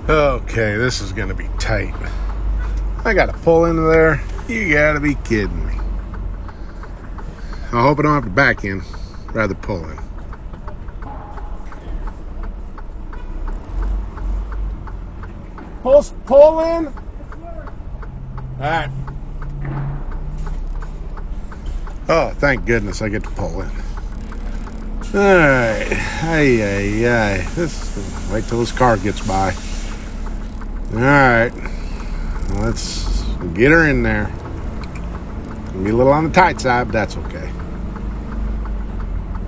Okay, this is gonna be tight. I gotta pull into there. You gotta be kidding me. I hope I don't have to back in, rather pull in. Pull in? Alright. Oh, thank goodness I get to pull in. Alright. Ay. Wait till this car gets by. Alright. Let's get her in there. It'll be a little on the tight side, but that's okay.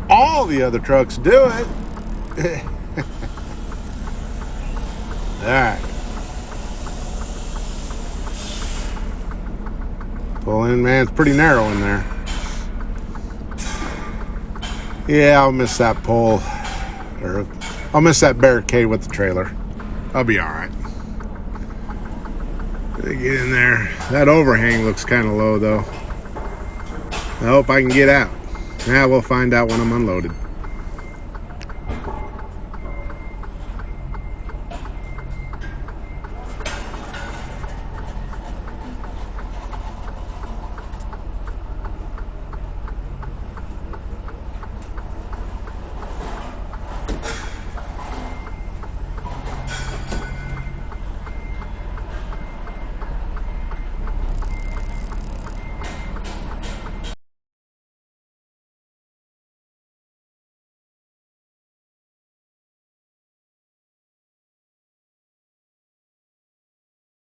All the other trucks do it. Alright. Pull in, man. It's pretty narrow in there. Yeah, I'll miss that pole. Or I'll miss that barricade with the trailer. I'll be alright. Get in there. That overhang looks kind of low, though. I hope I can get out. Yeah, we'll find out when I'm unloaded.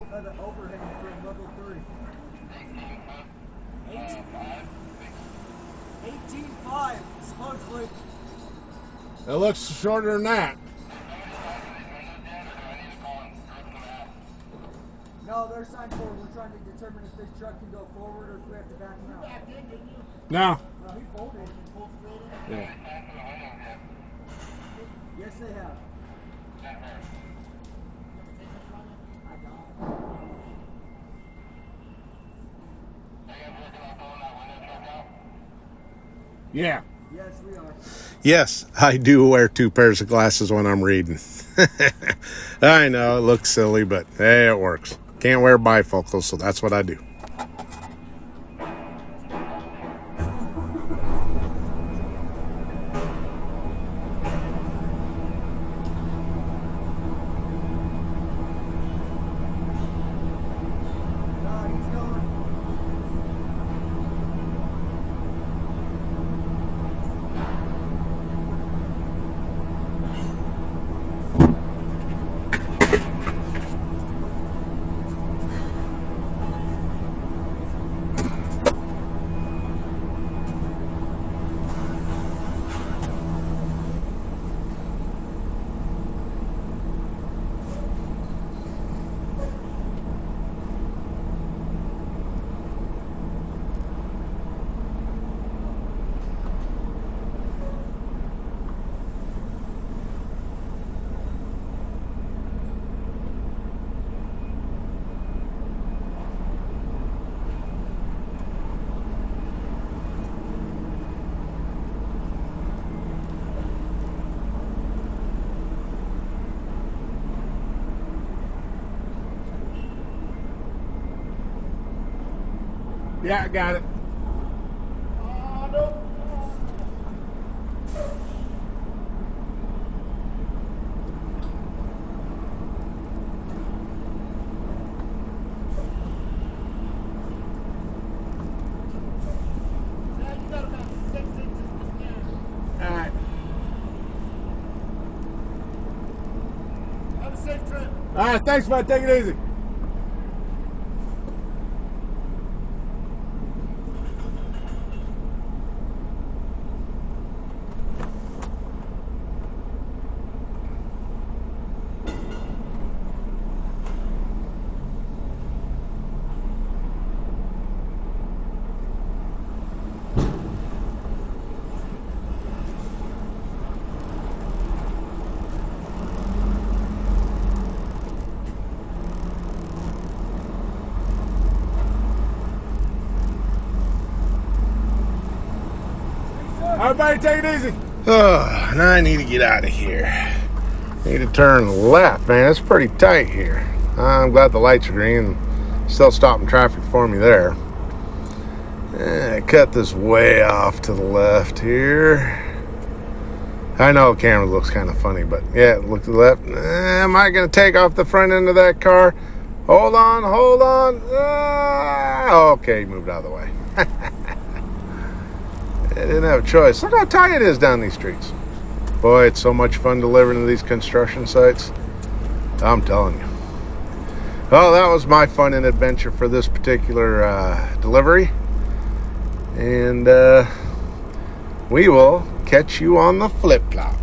The overhang from level 3. 18.5, supposedly. It looks shorter than that. No, they're signed forward. We're trying to determine if this truck can go forward or if we have to back him out. You backed in, didn't you? No. No, he folded. He pulled straight in. Yeah. Yes, they have. I don't. Yeah. Yes, we are. Yes, I do wear 2 pairs of glasses when I'm reading. I know, it looks silly, but hey, it works. Can't wear bifocals, so that's what I do. No, he's going. Yeah, I got it. Oh, no. You got about 6 inches to spare. All right. Have a safe trip. All right, thanks, bud. Take it easy. Everybody take it easy. Oh, now I need to get out of here. Need to turn left, man. It's pretty tight here. I'm glad the lights are green. Still stopping traffic for me there. Cut this way off to the left here. I know the camera looks kind of funny, but yeah, look to the left. Am I going to take off the front end of that car? Hold on. Okay, moved out of the way. I didn't have a choice. Look how tight it is down these streets. Boy, it's so much fun delivering to these construction sites. I'm telling you. Well, that was my fun and adventure for this particular delivery. And we will catch you on the flip-flop.